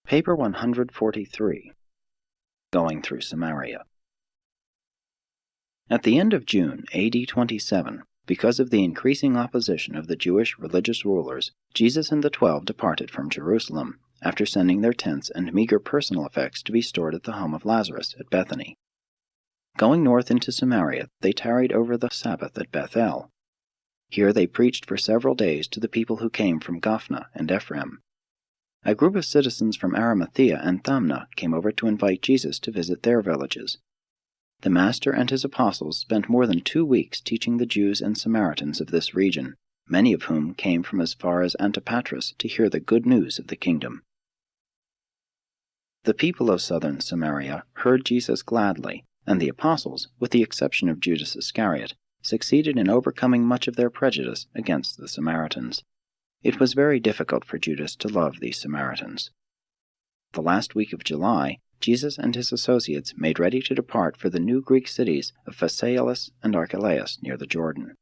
Paper 143. Going through Samaria. At the end of June, AD 27, because of the increasing opposition of the Jewish religious rulers, Jesus and the 12 departed from Jerusalem, after sending their tents and meager personal effects to be stored at the home of Lazarus at Bethany. Going north into Samaria, they tarried over the Sabbath at Bethel. Here they preached for several days to the people who came from Gophna and Ephraim. A group of citizens from Arimathea and Thamna came over to invite Jesus to visit their villages. The Master and his apostles spent more than 2 weeks teaching the Jews and Samaritans of this region, many of whom came from as far as Antipatris to hear the good news of the kingdom. The people of southern Samaria heard Jesus gladly, and the apostles, with the exception of Judas Iscariot, succeeded in overcoming much of their prejudice against the Samaritans. It was very difficult for Judas to love these Samaritans. The last week of July, Jesus and his associates made ready to depart for the new Greek cities of Phasaelis and ARCHELAIS near the Jordan.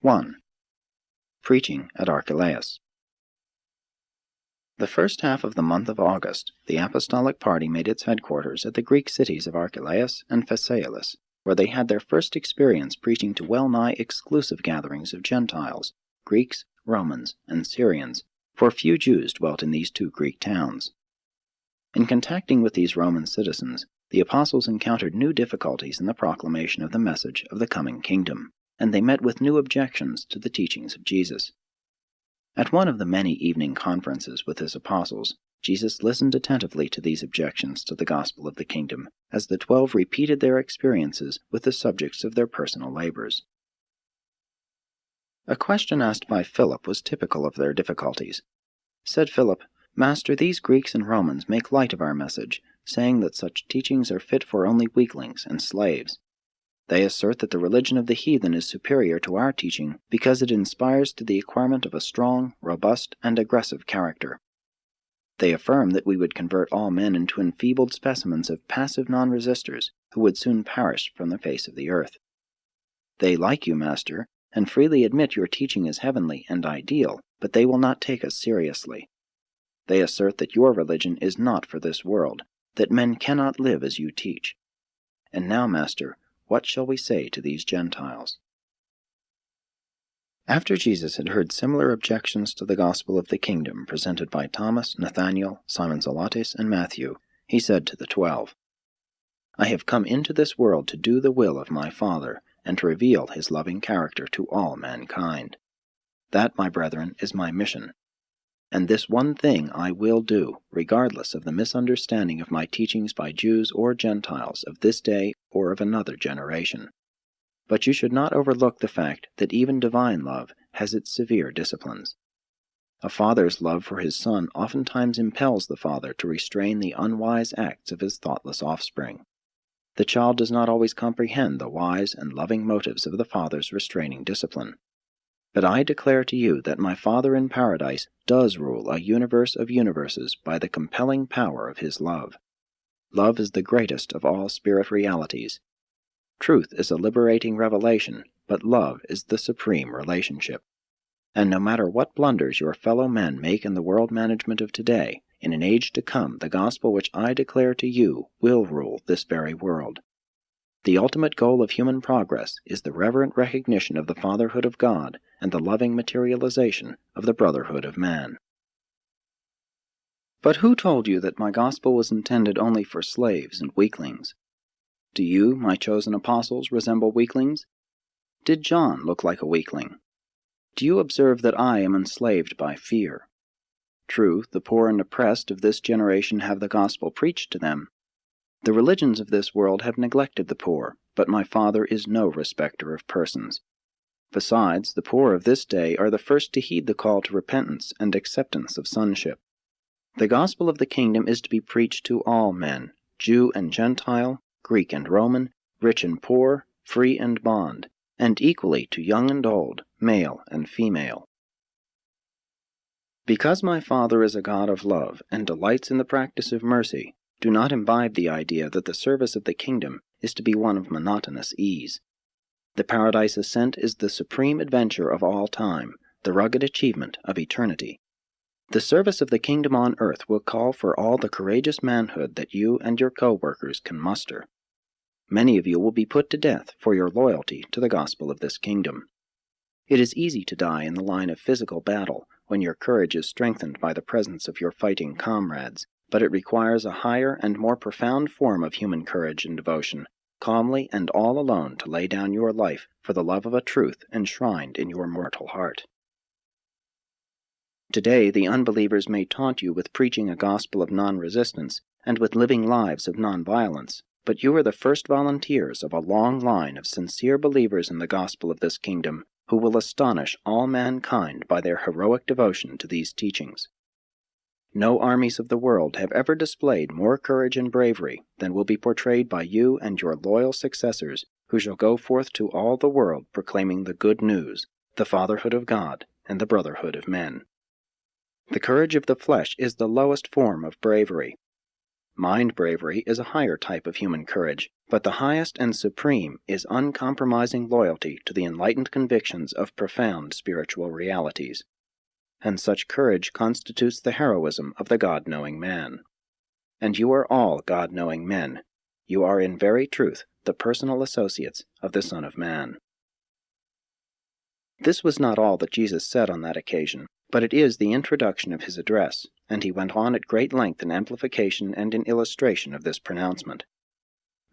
1. Preaching at ARCHELAIS. The first half of the month of August, the apostolic party made its headquarters at the Greek cities of ARCHELAIS and Phasaelis, where they had their first experience preaching to well-nigh exclusive gatherings of Gentiles, Greeks, Romans, and Syrians, for few Jews dwelt in these 2 Greek towns. In contacting with these Roman citizens, the apostles encountered new difficulties in the proclamation of the message of the coming kingdom, and they met with new objections to the teachings of Jesus. At one of the many evening conferences with his apostles, Jesus listened attentively to these objections to the gospel of the kingdom, as the 12 repeated their experiences with the subjects of their personal labors. A question asked by Philip was typical of their difficulties. Said Philip, "Master, these Greeks and Romans make light of our message, saying that such teachings are fit for only weaklings and slaves. They assert that the religion of the heathen is superior to our teaching because it inspires to the acquirement of a strong, robust, and aggressive character. They affirm that we would convert all men into enfeebled specimens of passive non-resistors who would soon perish from the face of the earth. They like you, Master, and freely admit your teaching is heavenly and ideal, but they will not take us seriously. They assert that your religion is not for this world, that men cannot live as you teach. And now, Master, what shall we say to these Gentiles?" After Jesus had heard similar objections to the gospel of the kingdom presented by Thomas, Nathanael, Simon Zelotes, and Matthew, he said to the 12, "I have come into this world to do the will of my Father, and to reveal his loving character to all mankind. That, my brethren, is my mission. And this one thing I will do, regardless of the misunderstanding of my teachings by Jews or Gentiles of this day or of another generation. But you should not overlook the fact that even divine love has its severe disciplines. A father's love for his son oftentimes impels the father to restrain the unwise acts of his thoughtless offspring. The child does not always comprehend the wise and loving motives of the father's restraining discipline. But I declare to you that my Father in paradise does rule a universe of universes by the compelling power of his love. Love is the greatest of all spirit realities. Truth is a liberating revelation, but love is the supreme relationship. And no matter what blunders your fellow men make in the world management of today, in an age to come the gospel which I declare to you will rule this very world. The ultimate goal of human progress is the reverent recognition of the fatherhood of God and the loving materialization of the brotherhood of man." But who told you that my gospel was intended only for slaves and weaklings? Do you, my chosen apostles, resemble weaklings? Did John look like a weakling? Do you observe that I am enslaved by fear? True, the poor and oppressed of this generation have the gospel preached to them. The religions of this world have neglected the poor, but my Father is no respecter of persons. Besides, the poor of this day are the first to heed the call to repentance and acceptance of sonship. The gospel of the kingdom is to be preached to all men, Jew and Gentile, Greek and Roman, rich and poor, free and bond, and equally to young and old, male and female. Because my Father is a God of love and delights in the practice of mercy, do not imbibe the idea that the service of the kingdom is to be one of monotonous ease. The paradise ascent is the supreme adventure of all time, the rugged achievement of eternity. The service of the kingdom on earth will call for all the courageous manhood that you and your co-workers can muster. Many of you will be put to death for your loyalty to the gospel of this kingdom. It is easy to die in the line of physical battle when your courage is strengthened by the presence of your fighting comrades, but it requires a higher and more profound form of human courage and devotion, calmly and all alone to lay down your life for the love of a truth enshrined in your mortal heart. Today, the unbelievers may taunt you with preaching a gospel of non-resistance and with living lives of non-violence, but you are the first volunteers of a long line of sincere believers in the gospel of this kingdom who will astonish all mankind by their heroic devotion to these teachings. No armies of the world have ever displayed more courage and bravery than will be portrayed by you and your loyal successors, who shall go forth to all the world proclaiming the good news, the fatherhood of God, and the brotherhood of men. The courage of the flesh is the lowest form of bravery. Mind bravery is a higher type of human courage, but the highest and supreme is uncompromising loyalty to the enlightened convictions of profound spiritual realities. And such courage constitutes the heroism of the God-knowing man. And you are all God-knowing men. You are in very truth the personal associates of the Son of Man. This was not all that Jesus said on that occasion, but it is the introduction of his address, and he went on at great length in amplification and in illustration of this pronouncement.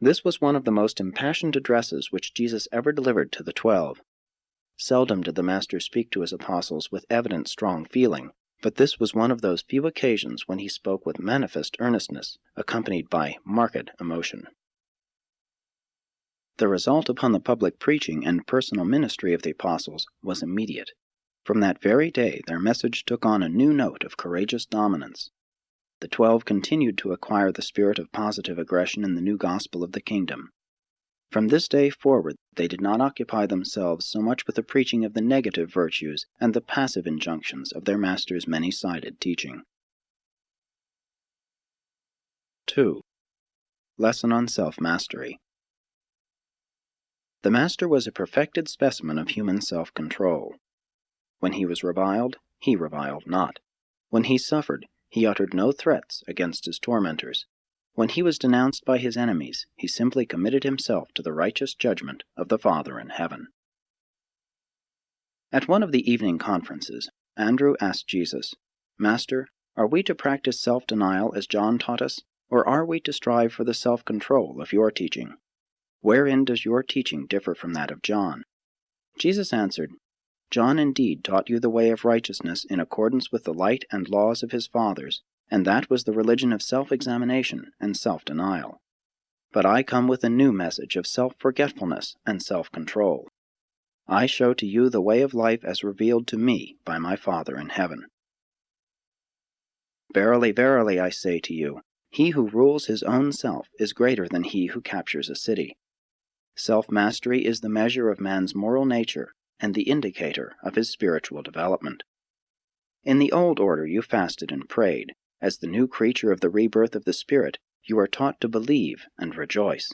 This was one of the most impassioned addresses which Jesus ever delivered to the 12. Seldom did the Master speak to his apostles with evident strong feeling, but this was one of those few occasions when he spoke with manifest earnestness, accompanied by marked emotion. The result upon the public preaching and personal ministry of the apostles was immediate. From that very day their message took on a new note of courageous dominance. The 12 continued to acquire the spirit of positive aggression in the new gospel of the kingdom. From this day forward they did not occupy themselves so much with the preaching of the negative virtues and the passive injunctions of their Master's many-sided teaching. 2. Lesson on Self-Mastery. The Master was a perfected specimen of human self-control. When he was reviled, he reviled not. When he suffered, he uttered no threats against his tormentors. When he was denounced by his enemies, he simply committed himself to the righteous judgment of the Father in heaven. At one of the evening conferences, Andrew asked Jesus, "Master, are we to practice self-denial as John taught us, or are we to strive for the self-control of your teaching? Wherein does your teaching differ from that of John?" Jesus answered, "John indeed taught you the way of righteousness in accordance with the light and laws of his fathers, and that was the religion of self-examination and self-denial. But I come with a new message of self-forgetfulness and self-control. I show to you the way of life as revealed to me by my Father in heaven. Verily, verily, I say to you, he who rules his own self is greater than he who captures a city. Self-mastery is the measure of man's moral nature and the indicator of his spiritual development. In the old order you fasted and prayed. As the new creature of the rebirth of the Spirit, you are taught to believe and rejoice.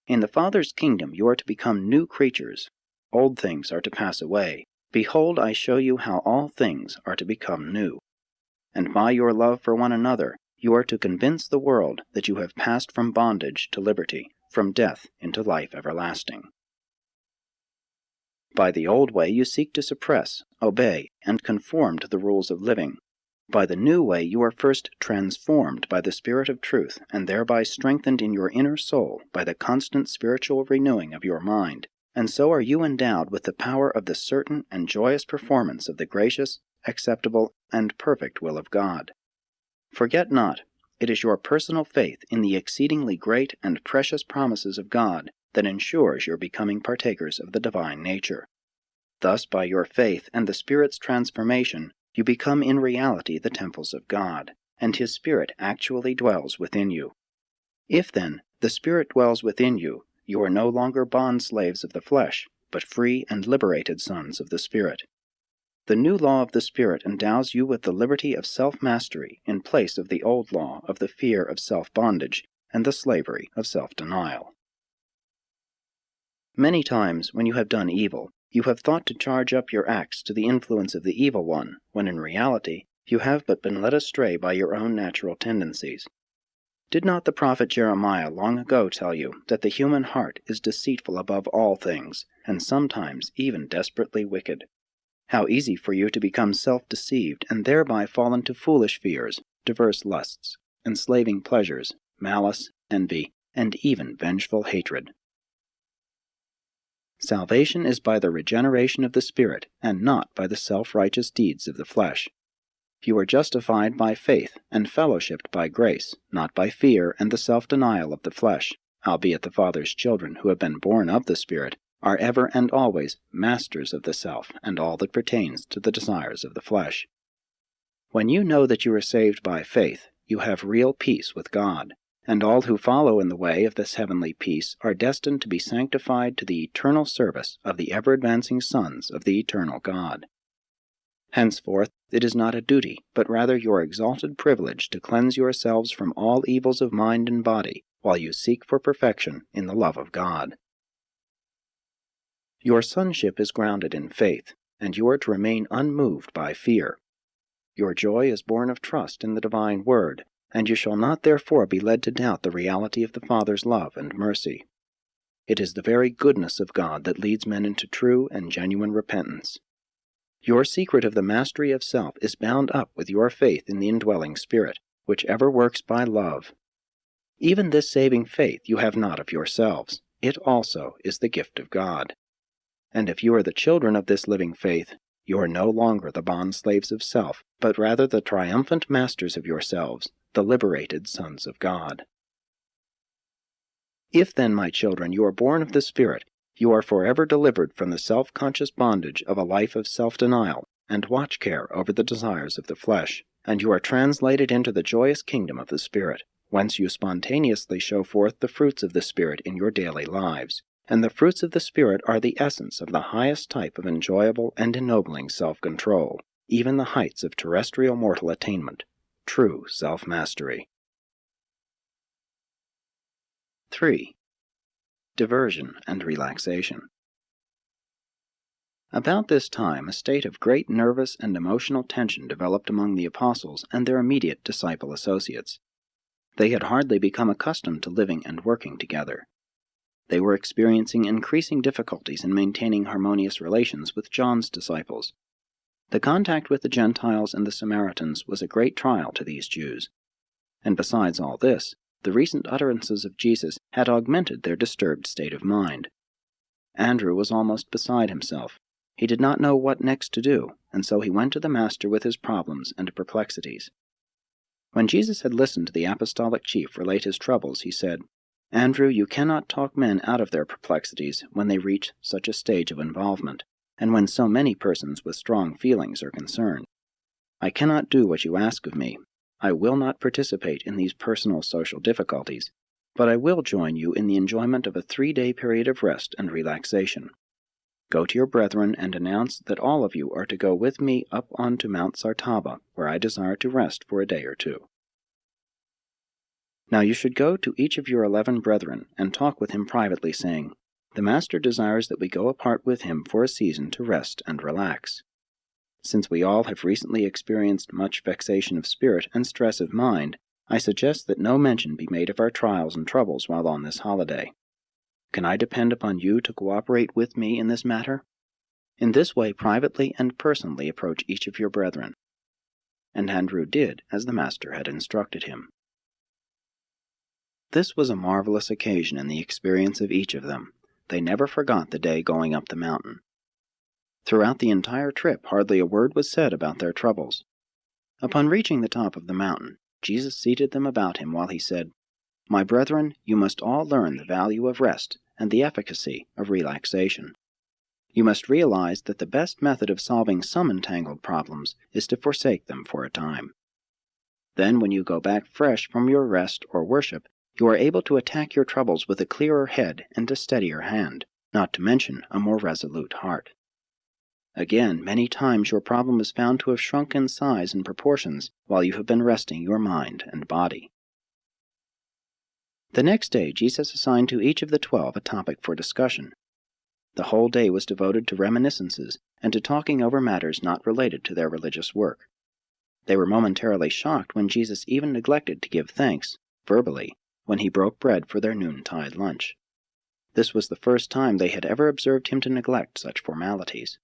In the Father's kingdom you are to become new creatures. Old things are to pass away. Behold, I show you how all things are to become new. And by your love for one another, you are to convince the world that you have passed from bondage to liberty, from death into life everlasting. By the old way you seek to suppress, obey, and conform to the rules of living. By the new way you are first transformed by the Spirit of truth, and thereby strengthened in your inner soul by the constant spiritual renewing of your mind, and so are you endowed with the power of the certain and joyous performance of the gracious, acceptable, and perfect will of God. Forget not, it is your personal faith in the exceedingly great and precious promises of God that ensures your becoming partakers of the divine nature. Thus, by your faith and the Spirit's transformation, you become in reality the temples of God, and His Spirit actually dwells within you. If, then, the Spirit dwells within you, you are no longer bond-slaves of the flesh, but free and liberated sons of the Spirit. The new law of the Spirit endows you with the liberty of self-mastery in place of the old law of the fear of self-bondage and the slavery of self-denial. Many times, when you have done evil, you have thought to charge up your acts to the influence of the evil one, when in reality You have but been led astray by your own natural tendencies. Did not the prophet Jeremiah long ago tell you that the human heart is deceitful above all things, and sometimes even desperately wicked? How easy for you to become self-deceived, and thereby fall into foolish fears, diverse lusts, enslaving pleasures, malice, envy, and even vengeful hatred. Salvation is by the regeneration of the Spirit, and not by the self-righteous deeds of the flesh. You are justified by faith, and fellowshipped by grace, not by fear and the self-denial of the flesh, albeit the Father's children who have been born of the Spirit are ever and always masters of the self and all that pertains to the desires of the flesh. When you know that you are saved by faith, you have real peace with God, and all who follow in the way of this heavenly peace are destined to be sanctified to the eternal service of the ever-advancing sons of the eternal God. Henceforth, it is not a duty, but rather your exalted privilege to cleanse yourselves from all evils of mind and body, while you seek for perfection in the love of God. Your sonship is grounded in faith, and you are to remain unmoved by fear. Your joy is born of trust in the divine word, and you shall not therefore be led to doubt the reality of the Father's love and mercy. It is the very goodness of God that leads men into true and genuine repentance. Your secret of the mastery of self is bound up with your faith in the indwelling Spirit, which ever works by love. Even this saving faith you have not of yourselves. It also is the gift of God. And if you are the children of this living faith, you are no longer the bondslaves of self, but rather the triumphant masters of yourselves, the liberated sons of God. If then, my children, you are born of the Spirit, you are forever delivered from the self-conscious bondage of a life of self-denial and watch-care over the desires of the flesh, and you are translated into the joyous kingdom of the Spirit, whence you spontaneously show forth the fruits of the Spirit in your daily lives. And the fruits of the Spirit are the essence of the highest type of enjoyable and ennobling self-control, even the heights of terrestrial mortal attainment, true self-mastery. 3. Diversion and relaxation. About this time, a state of great nervous and emotional tension developed among the apostles and their immediate disciple associates. They had hardly become accustomed to living and working together. They were experiencing increasing difficulties in maintaining harmonious relations with John's disciples. The contact with the Gentiles and the Samaritans was a great trial to these Jews. And besides all this, the recent utterances of Jesus had augmented their disturbed state of mind. Andrew was almost beside himself. He did not know what next to do, and so he went to the Master with his problems and perplexities. When Jesus had listened to the apostolic chief relate his troubles, he said, "Andrew, you cannot talk men out of their perplexities when they reach such a stage of involvement, and when so many persons with strong feelings are concerned. I cannot do what you ask of me. I will not participate in these personal social difficulties, but I will join you in the enjoyment of a 3-day period of rest and relaxation. Go to your brethren and announce that all of you are to go with me up onto Mount Sartaba, where I desire to rest for a day or 2. Now you should go to each of your 11 brethren and talk with him privately, saying, 'The Master desires that we go apart with him for a season to rest and relax.' Since we all have recently experienced much vexation of spirit and stress of mind, I suggest that no mention be made of our trials and troubles while on this holiday. Can I depend upon you to cooperate with me in this matter? In this way privately and personally approach each of your brethren." And Andrew did as the Master had instructed him. This was a marvelous occasion in the experience of each of them. They never forgot the day going up the mountain. Throughout the entire trip, hardly a word was said about their troubles. Upon reaching the top of the mountain, Jesus seated them about him while he said, "My brethren, you must all learn the value of rest and the efficacy of relaxation. You must realize that the best method of solving some entangled problems is to forsake them for a time. Then, when you go back fresh from your rest or worship, you are able to attack your troubles with a clearer head and a steadier hand, not to mention a more resolute heart. Again, many times your problem is found to have shrunk in size and proportions while you have been resting your mind and body." The next day, Jesus assigned to each of the 12 a topic for discussion. The whole day was devoted to reminiscences and to talking over matters not related to their religious work. They were momentarily shocked when Jesus even neglected to give thanks, verbally, when he broke bread for their noontide lunch. This was the first time they had ever observed him to neglect such formalities.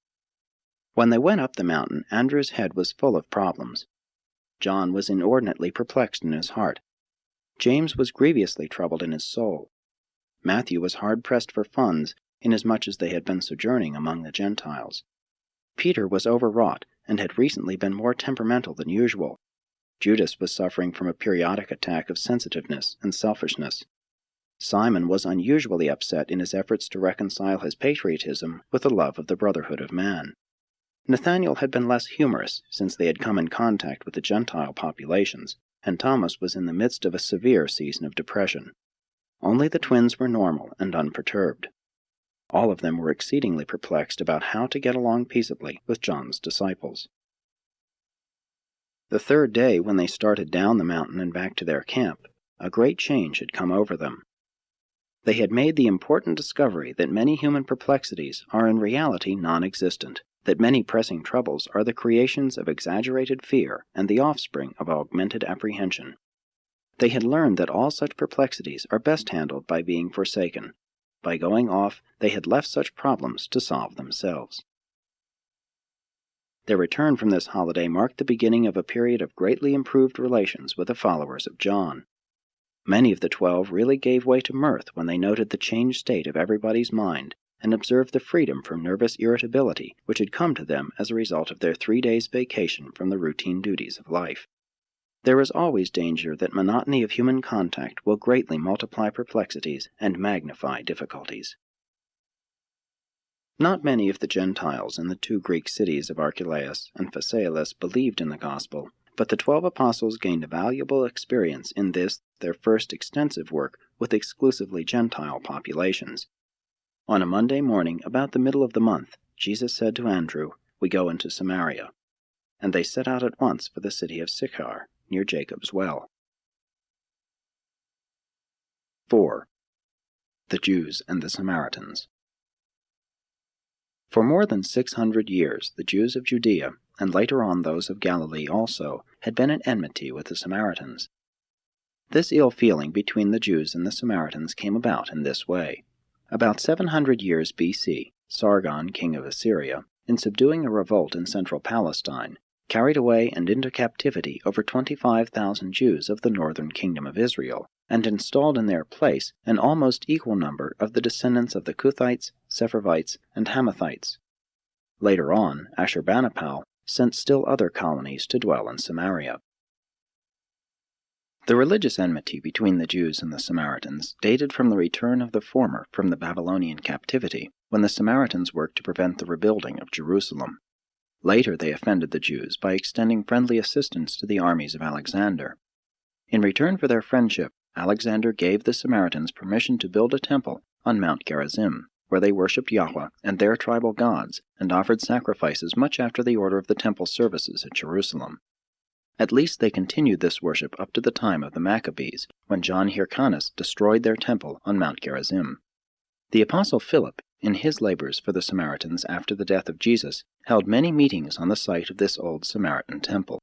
When they went up the mountain, Andrew's head was full of problems. John was inordinately perplexed in his heart. James was grievously troubled in his soul. Matthew was hard-pressed for funds, inasmuch as they had been sojourning among the Gentiles. Peter was overwrought, and had recently been more temperamental than usual. Judas was suffering from a periodic attack of sensitiveness and selfishness. Simon was unusually upset in his efforts to reconcile his patriotism with the love of the brotherhood of man. Nathanael had been less humorous since they had come in contact with the Gentile populations, and Thomas was in the midst of a severe season of depression. Only the twins were normal and unperturbed. All of them were exceedingly perplexed about how to get along peaceably with John's disciples. The third day, when they started down the mountain and back to their camp, a great change had come over them. They had made the important discovery that many human perplexities are in reality non-existent, that many pressing troubles are the creations of exaggerated fear and the offspring of augmented apprehension. They had learned that all such perplexities are best handled by being forsaken. By going off, they had left such problems to solve themselves. Their return from this holiday marked the beginning of a period of greatly improved relations with the followers of John. Many of the 12 really gave way to mirth when they noted the changed state of everybody's mind and observed the freedom from nervous irritability which had come to them as a result of their 3 days' vacation from the routine duties of life. There is always danger that monotony of human contact will greatly multiply perplexities and magnify difficulties. Not many of the Gentiles in the 2 Greek cities of ARCHELAIS and Phasaelis believed in the gospel, but the 12 apostles gained a valuable experience in this, their first extensive work with exclusively Gentile populations. On a Monday morning, about the middle of the month, Jesus said to Andrew, "We go into Samaria." And they set out at once for the city of SYCHAR, near Jacob's well. 4. The Jews and the Samaritans. For more than 600 years, the Jews of Judea, and later on those of Galilee also, had been at enmity with the Samaritans. This ill feeling between the Jews and the Samaritans came about in this way. About 700 years B.C., Sargon, king of Assyria, in subduing a revolt in central Palestine, carried away and into captivity over 25,000 Jews of the northern kingdom of Israel, and installed in their place an almost equal number of the descendants of the Cuthites, Sepharvites, and Hamathites. Later on, Ashurbanipal sent still other colonies to dwell in Samaria. The religious enmity between the Jews and the Samaritans dated from the return of the former from the Babylonian captivity, when the Samaritans worked to prevent the rebuilding of Jerusalem. Later they offended the Jews by extending friendly assistance to the armies of Alexander. In return for their friendship, Alexander gave the Samaritans permission to build a temple on Mount Gerizim, where they worshipped Yahweh and their tribal gods, and offered sacrifices much after the order of the temple services at Jerusalem. At least they continued this worship up to the time of the Maccabees, when John Hyrcanus destroyed their temple on Mount Gerizim. The Apostle Philip, in his labors for the Samaritans after the death of Jesus, held many meetings on the site of this old Samaritan temple.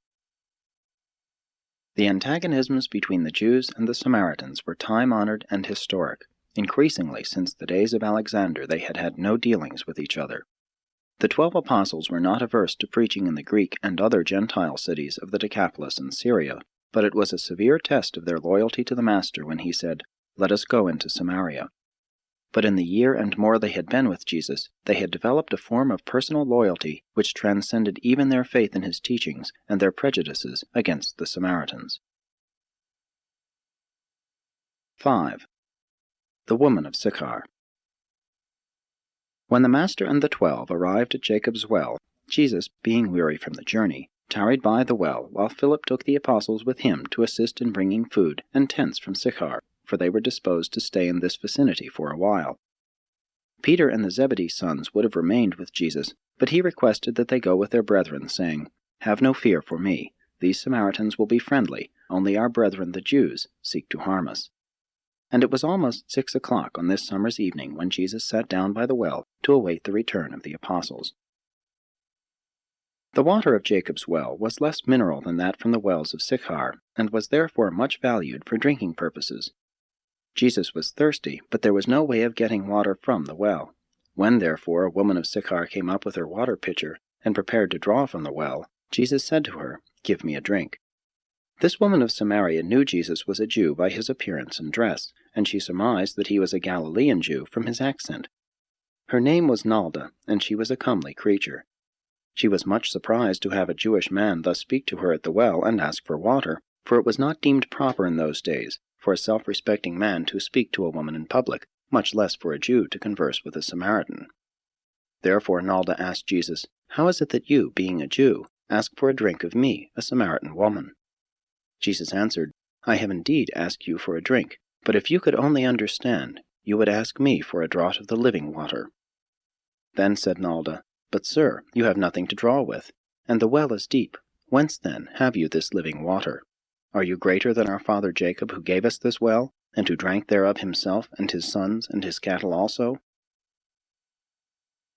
The antagonisms between the Jews and the Samaritans were time-honored and historic. Increasingly, since the days of Alexander, they had had no dealings with each other. The 12 apostles were not averse to preaching in the Greek and other Gentile cities of the Decapolis and Syria, but it was a severe test of their loyalty to the Master when he said, "Let us go into Samaria." But in the year and more they had been with Jesus, they had developed a form of personal loyalty which transcended even their faith in his teachings and their prejudices against the Samaritans. 5. The woman of Sychar. When the Master and the 12 arrived at Jacob's well, Jesus, being weary from the journey, tarried by the well while Philip took the apostles with him to assist in bringing food and tents from Sychar, for they were disposed to stay in this vicinity for a while. Peter and the Zebedee sons would have remained with Jesus, but he requested that they go with their brethren, saying, "Have no fear for me. These Samaritans will be friendly, only our brethren the Jews seek to harm us." And it was almost 6 o'clock on this summer's evening when Jesus sat down by the well to await the return of the apostles. The water of Jacob's well was less mineral than that from the wells of SYCHAR, and was therefore much valued for drinking purposes. Jesus was thirsty, but there was no way of getting water from the well. When, therefore, a woman of SYCHAR came up with her water pitcher, and prepared to draw from the well, Jesus said to her, "Give me a drink." This woman of Samaria knew Jesus was a Jew by his appearance and dress, and she surmised that he was a Galilean Jew from his accent. Her name was Nalda, and she was a comely creature. She was much surprised to have a Jewish man thus speak to her at the well and ask for water, for it was not deemed proper in those days for a self-respecting man to speak to a woman in public, much less for a Jew to converse with a Samaritan. Therefore Nalda asked Jesus, "How is it that you, being a Jew, ask for a drink of me, a Samaritan woman?" Jesus answered, "I have indeed asked you for a drink, but if you could only understand, you would ask me for a draught of the living water." Then said Nalda, "But, sir, you have nothing to draw with, and the well is deep. Whence, then, have you this living water? Are you greater than our father Jacob, who gave us this well, and who drank thereof himself, and his sons, and his cattle also?"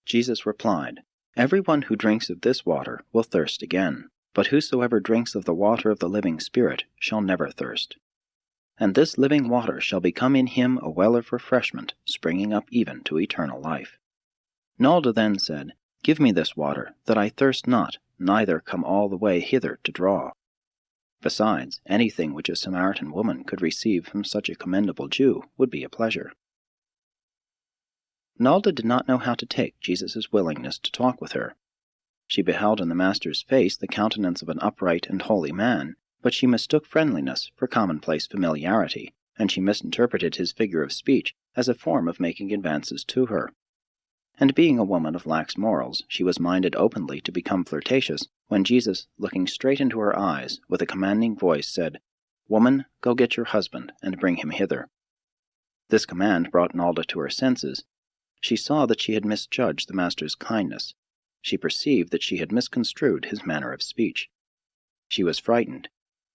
Jesus replied, "Every one who drinks of this water will thirst again, but whosoever drinks of the water of the living Spirit shall never thirst. And this living water shall become in him a well of refreshment, springing up even to eternal life." Nalda then said, "Give me this water, that I thirst not, neither come all the way hither to draw." Besides, anything which a Samaritan woman could receive from such a commendable Jew would be a pleasure. Nalda did not know how to take Jesus' willingness to talk with her. She beheld in the Master's face the countenance of an upright and holy man, but she mistook friendliness for commonplace familiarity, and she misinterpreted his figure of speech as a form of making advances to her. And being a woman of lax morals, she was minded openly to become flirtatious, when Jesus, looking straight into her eyes, with a commanding voice, said, "Woman, go get your husband, and bring him hither." This command brought Nalda to her senses. She saw that she had misjudged the Master's kindness. She perceived that she had misconstrued his manner of speech. She was frightened.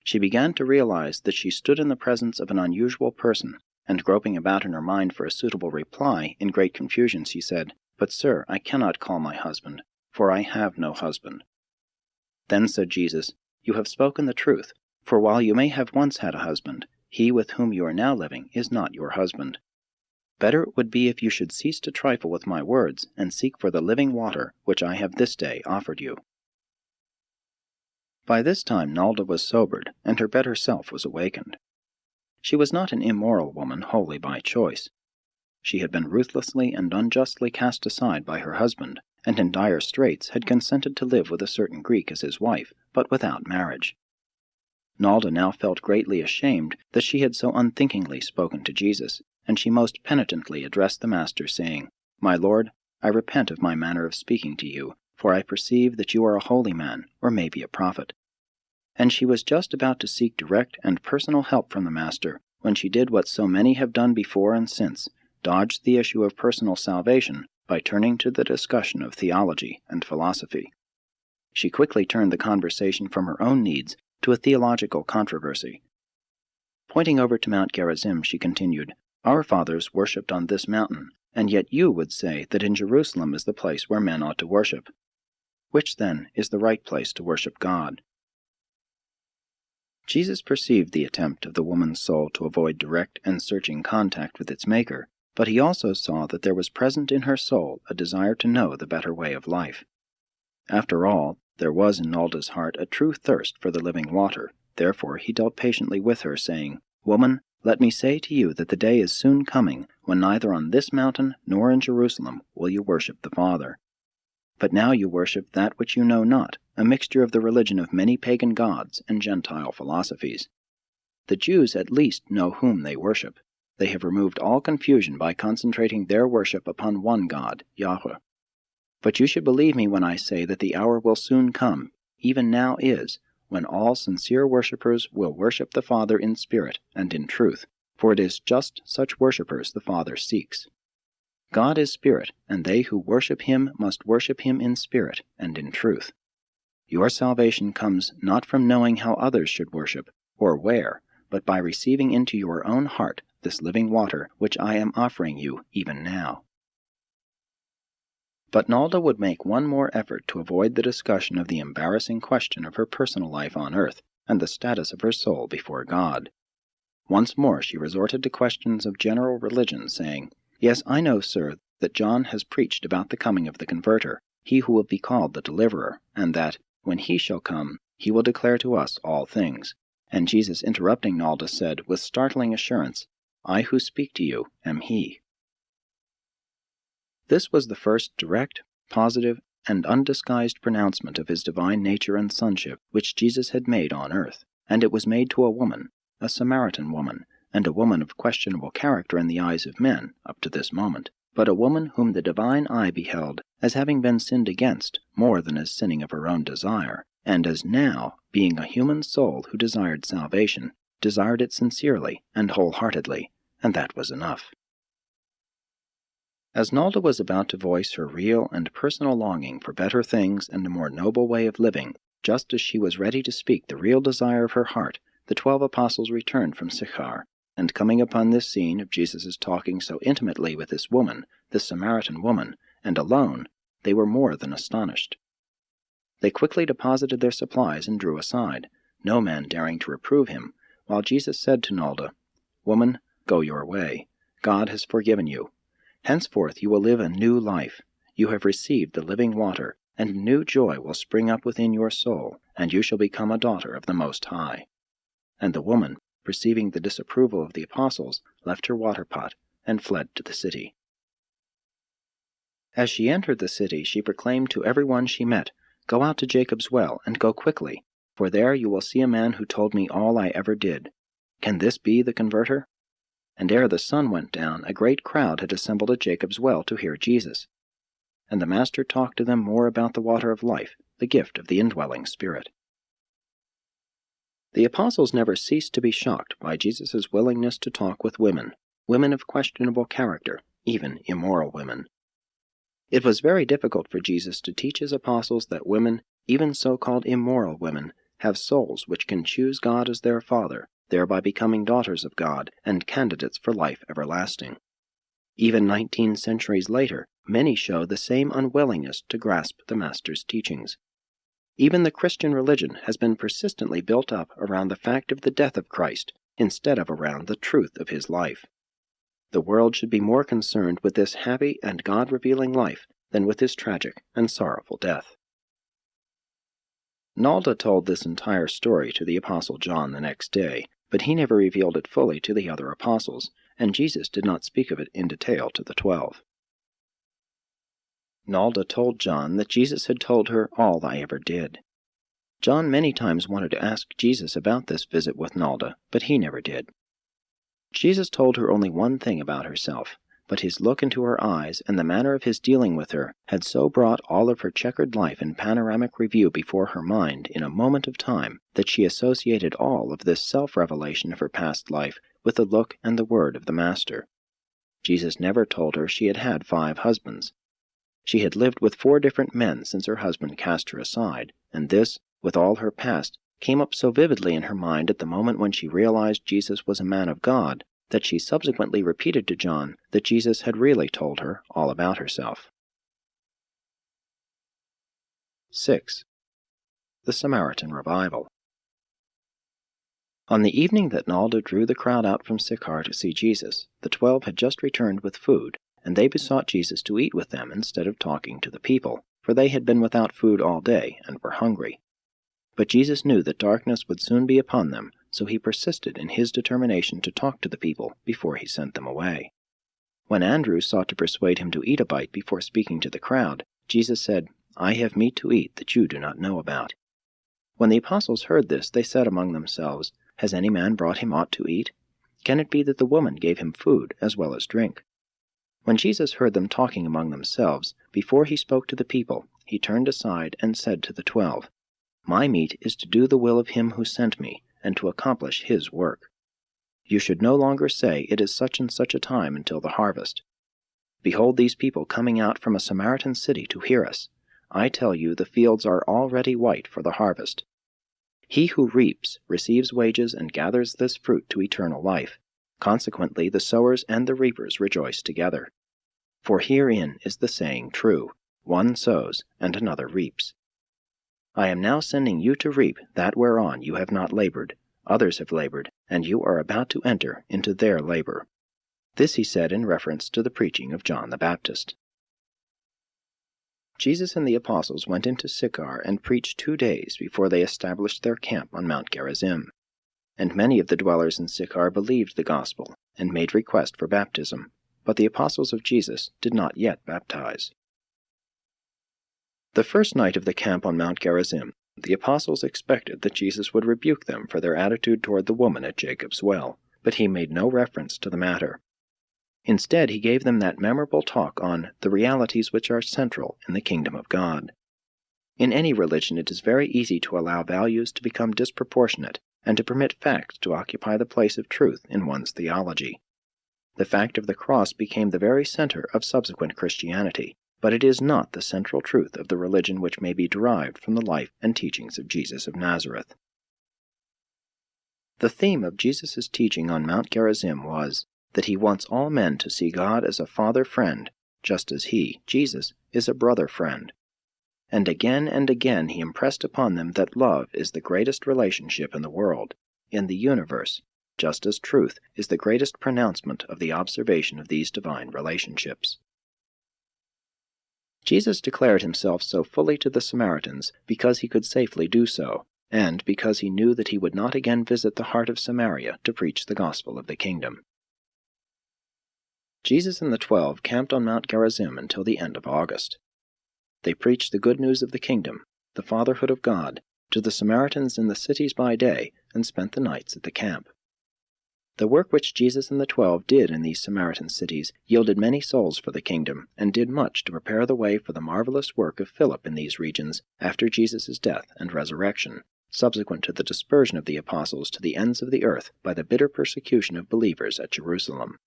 She began to realize that she stood in the presence of an unusual person, and groping about in her mind for a suitable reply, in great confusion she said, "But, sir, I cannot call my husband, for I have no husband." Then said Jesus, "You have spoken the truth, for while you may have once had a husband, he with whom you are now living is not your husband. Better it would be if you should cease to trifle with my words, and seek for the living water which I have this day offered you." By this time Nalda was sobered, and her better self was awakened. She was not an immoral woman wholly by choice. She had been ruthlessly and unjustly cast aside by her husband, and in dire straits had consented to live with a certain Greek as his wife, but without marriage. Nalda now felt greatly ashamed that she had so unthinkingly spoken to Jesus, and she most penitently addressed the Master, saying, "My Lord, I repent of my manner of speaking to you, for I perceive that you are a holy man, or maybe a prophet." And she was just about to seek direct and personal help from the Master, when she did what so many have done before and since, dodged the issue of personal salvation by turning to the discussion of theology and philosophy. She quickly turned the conversation from her own needs to a theological controversy. Pointing over to Mount Gerizim, she continued, "Our fathers worshipped on this mountain, and yet you would say that in Jerusalem is the place where men ought to worship. Which, then, is the right place to worship God?" Jesus perceived the attempt of the woman's soul to avoid direct and searching contact with its Maker, but he also saw that there was present in her soul a desire to know the better way of life. After all, there was in Nalda's heart a true thirst for the living water. Therefore he dealt patiently with her, saying, "Woman, let me say to you that the day is soon coming when neither on this mountain nor in Jerusalem will you worship the Father. But now you worship that which you know not, a mixture of the religion of many pagan gods and Gentile philosophies. The Jews at least know whom they worship. They have removed all confusion by concentrating their worship upon one God, Yahweh. But you should believe me when I say that the hour will soon come, even now is, when all sincere worshippers will worship the Father in spirit and in truth, for it is just such worshippers the Father seeks. God is spirit, and they who worship him must worship him in spirit and in truth. Your salvation comes not from knowing how others should worship, or where, but by receiving into your own heart this living water which I am offering you even now." But Nalda would make one more effort to avoid the discussion of the embarrassing question of her personal life on earth and the status of her soul before God. Once more she resorted to questions of general religion, saying, "Yes, I know, sir, that John has preached about the coming of the Converter, he who will be called the Deliverer, and that, when he shall come, he will declare to us all things." And Jesus, interrupting Nalda, said, with startling assurance, "I who speak to you am he." This was the first direct, positive, and undisguised pronouncement of his divine nature and sonship which Jesus had made on earth, and it was made to a woman, a Samaritan woman, and a woman of questionable character in the eyes of men up to this moment, but a woman whom the divine eye beheld as having been sinned against more than as sinning of her own desire, and as now, being a human soul who desired salvation, desired it sincerely and wholeheartedly, and that was enough. As Nalda was about to voice her real and personal longing for better things and a more noble way of living, just as she was ready to speak the real desire of her heart, the 12 apostles returned from SYCHAR, and coming upon this scene of Jesus' talking so intimately with this woman, this Samaritan woman, and alone, they were more than astonished. They quickly deposited their supplies and drew aside, no man daring to reprove him, while Jesus said to Nalda, "Woman, go your way. God has forgiven you. Henceforth you will live a new life. You have received the living water, and new joy will spring up within your soul, and you shall become a daughter of the Most High." And the woman, perceiving the disapproval of the apostles, left her water pot and fled to the city. As she entered the city, she proclaimed to every one she met, "Go out to Jacob's well, and go quickly, for there you will see a man who told me all I ever did. Can this be the Converter?" And ere the sun went down, a great crowd had assembled at Jacob's well to hear Jesus. And the Master talked to them more about the water of life, the gift of the indwelling Spirit. The apostles never ceased to be shocked by Jesus' willingness to talk with women, women of questionable character, even immoral women. It was very difficult for Jesus to teach his apostles that women, even so-called immoral women, have souls which can choose God as their Father, thereby becoming daughters of God and candidates for life everlasting. Even 19 centuries later, many show the same unwillingness to grasp the Master's teachings. Even the Christian religion has been persistently built up around the fact of the death of Christ, instead of around the truth of his life. The world should be more concerned with this happy and God-revealing life than with his tragic and sorrowful death. Nalda told this entire story to the Apostle John the next day, but he never revealed it fully to the other apostles, and Jesus did not speak of it in detail to the 12. Nalda told John that Jesus had told her all I ever did. John many times wanted to ask Jesus about this visit with Nalda, but he never did. Jesus told her only one thing about herself, but his look into her eyes and the manner of his dealing with her had so brought all of her checkered life in panoramic review before her mind in a moment of time that she associated all of this self-revelation of her past life with the look and the word of the Master. Jesus never told her she had had 5 husbands. She had lived with 4 different men since her husband cast her aside, and this, with all her past, came up so vividly in her mind at the moment when she realized Jesus was a man of God, that she subsequently repeated to John that Jesus had really told her all about herself. 6. The Samaritan Revival. On the evening that Nalda drew the crowd out from SYCHAR to see Jesus, the 12 had just returned with food, and they besought Jesus to eat with them instead of talking to the people, for they had been without food all day and were hungry. But Jesus knew that darkness would soon be upon them, so he persisted in his determination to talk to the people before he sent them away. When Andrew sought to persuade him to eat a bite before speaking to the crowd, Jesus said, "I have meat to eat that you do not know about." When the apostles heard this, they said among themselves, "Has any man brought him aught to eat? Can it be that the woman gave him food as well as drink?" When Jesus heard them talking among themselves, before he spoke to the people, he turned aside and said to the 12, "My meat is to do the will of him who sent me, and to accomplish his work. You should no longer say, 'It is such and such a time until the harvest.' Behold these people coming out from a Samaritan city to hear us. I tell you, the fields are already white for the harvest. He who reaps receives wages and gathers this fruit to eternal life. Consequently, the sowers and the reapers rejoice together. For herein is the saying true, one sows, and another reaps. I am now sending you to reap that whereon you have not labored. Others have labored, and you are about to enter into their labor. This he said in reference to the preaching of John the Baptist. Jesus and the apostles went into Sychar and preached 2 days before they established their camp on Mount Gerizim. And many of the dwellers in Sychar believed the gospel and made request for baptism, but the apostles of Jesus did not yet baptize. The first night of the camp on Mount Gerizim, the apostles expected that Jesus would rebuke them for their attitude toward the woman at Jacob's well, but he made no reference to the matter. Instead, he gave them that memorable talk on the realities which are central in the kingdom of God. In any religion, it is very easy to allow values to become disproportionate and to permit facts to occupy the place of truth in one's theology. The fact of the cross became the very center of subsequent Christianity, but it is not the central truth of the religion which may be derived from the life and teachings of Jesus of Nazareth. The theme of Jesus' teaching on Mount Gerizim was that he wants all men to see God as a father friend, just as he, Jesus, is a brother friend. And again he impressed upon them that love is the greatest relationship in the world, in the universe, just as truth is the greatest pronouncement of the observation of these divine relationships. Jesus declared himself so fully to the Samaritans because he could safely do so, and because he knew that he would not again visit the heart of Samaria to preach the gospel of the kingdom. Jesus and the 12 camped on Mount Gerizim until the end of August. They preached the good news of the kingdom, the fatherhood of God, to the Samaritans in the cities by day, and spent the nights at the camp. The work which Jesus and the 12 did in these Samaritan cities yielded many souls for the kingdom, and did much to prepare the way for the marvelous work of Philip in these regions after Jesus' death and resurrection, subsequent to the dispersion of the apostles to the ends of the earth by the bitter persecution of believers at Jerusalem.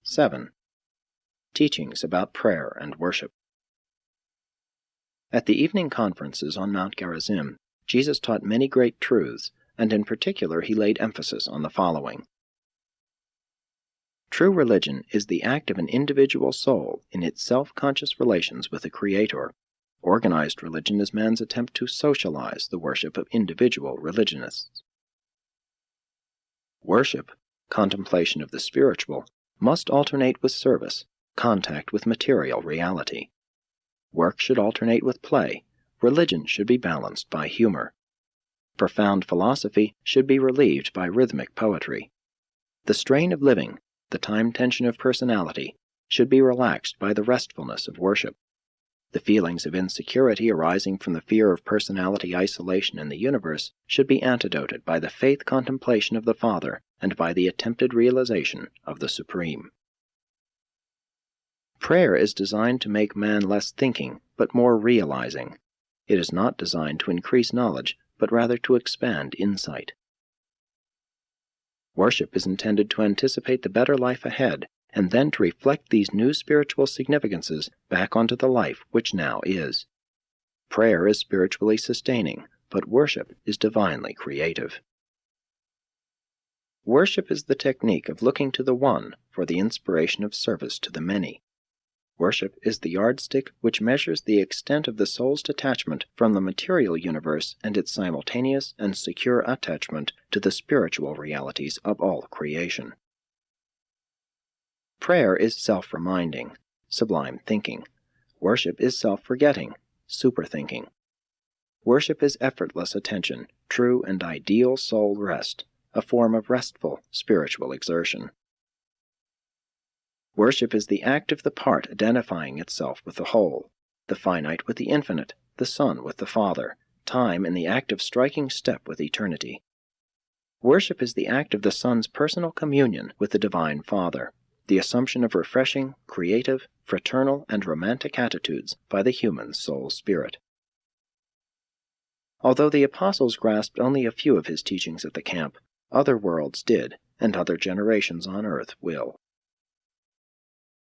7. Teachings about prayer and worship. At the evening conferences on Mount Gerizim, Jesus taught many great truths, and in particular he laid emphasis on the following. True religion is the act of an individual soul in its self-conscious relations with the Creator. Organized religion is man's attempt to socialize the worship of individual religionists. Worship, contemplation of the spiritual, must alternate with service, contact with material reality. Work should alternate with play. Religion should be balanced by humor. Profound philosophy should be relieved by rhythmic poetry. The strain of living, the time tension of personality, should be relaxed by the restfulness of worship. The feelings of insecurity arising from the fear of personality isolation in the universe should be antidoted by the faith contemplation of the Father and by the attempted realization of the Supreme. Prayer is designed to make man less thinking, but more realizing. It is not designed to increase knowledge, but rather to expand insight. Worship is intended to anticipate the better life ahead, and then to reflect these new spiritual significances back onto the life which now is. Prayer is spiritually sustaining, but worship is divinely creative. Worship is the technique of looking to the One for the inspiration of service to the many. Worship is the yardstick which measures the extent of the soul's detachment from the material universe and its simultaneous and secure attachment to the spiritual realities of all creation. Prayer is self-reminding, sublime thinking. Worship is self-forgetting, super-thinking. Worship is effortless attention, true and ideal soul rest, a form of restful spiritual exertion. Worship is the act of the part identifying itself with the whole, the finite with the infinite, the Son with the Father, time in the act of striking step with eternity. Worship is the act of the Son's personal communion with the Divine Father, the assumption of refreshing, creative, fraternal, and romantic attitudes by the human soul-spirit. Although the apostles grasped only a few of his teachings at the camp, other worlds did, and other generations on earth will.